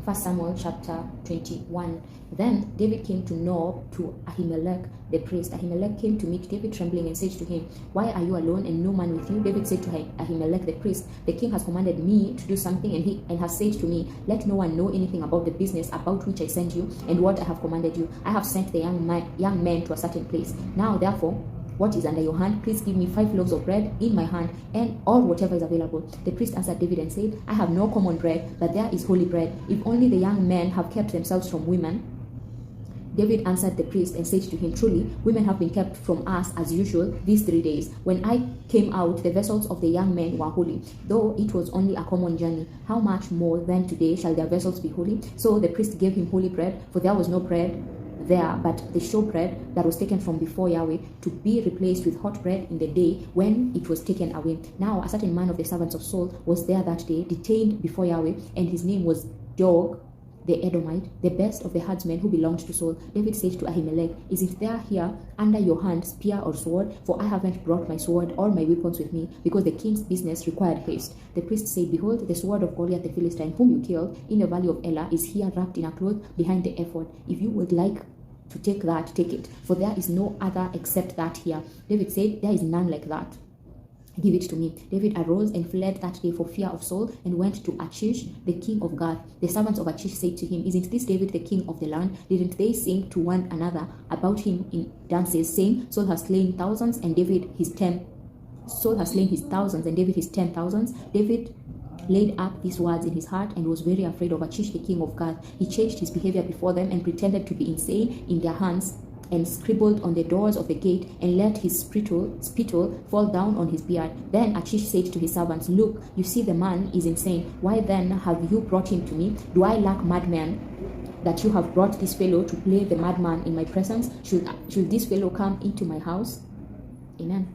1 Samuel chapter 21. Then David came to Nob to Ahimelech the priest. Ahimelech came to meet David trembling and said to him, "Why are you alone and no man with you?" David said to Ahimelech the priest, "The king has commanded me to do something, and has said to me, 'Let no one know anything about the business about which I sent you and what I have commanded you. I have sent the young men to a certain place. Now therefore, what is under your hand? Please give me 5 loaves of bread in my hand, and or whatever is available." The priest answered David and said, "I have no common bread, but there is holy bread. If only the young men have kept themselves from women." David answered the priest and said to him, "Truly, women have been kept from us as usual these 3 days. When I came out, the vessels of the young men were holy, though it was only a common journey. How much more then today shall their vessels be holy?" So the priest gave him holy bread, for there was no bread there but the showbread that was taken from before Yahweh, to be replaced with hot bread in the day when it was taken away. Now a certain man of the servants of Saul was there that day, detained before Yahweh, and his name was Doeg the Edomite, the best of the herdsmen who belonged to Saul. David said to Ahimelech, "Isn't there here under your hand spear or sword? For I haven't brought my sword or my weapons with me, because the king's business required haste." The priest said, "Behold, the sword of Goliath the Philistine, whom you killed in the valley of Elah, is here wrapped in a cloth behind the ephod. If you would like to take that, take it, for there is no other except that here." David said, "There is none like that. Give it to me." David arose and fled that day for fear of Saul, and went to Achish, the king of Gath. The servants of Achish said to him, "Isn't this David the king of the land? Didn't they sing to one another about him in dances, saying, 'Saul has slain thousands, and David his 10,000s. David laid up these words in his heart and was very afraid of Achish the king of Gath. He changed his behavior before them and pretended to be insane in their hands, and scribbled on the doors of the gate, and let his spittle fall down on his beard. Then Achish said to his servants, "Look, you see the man is insane. Why then have you brought him to me? Do I lack madmen that you have brought this fellow to play the madman in my presence? Should this fellow come into my house?" Amen.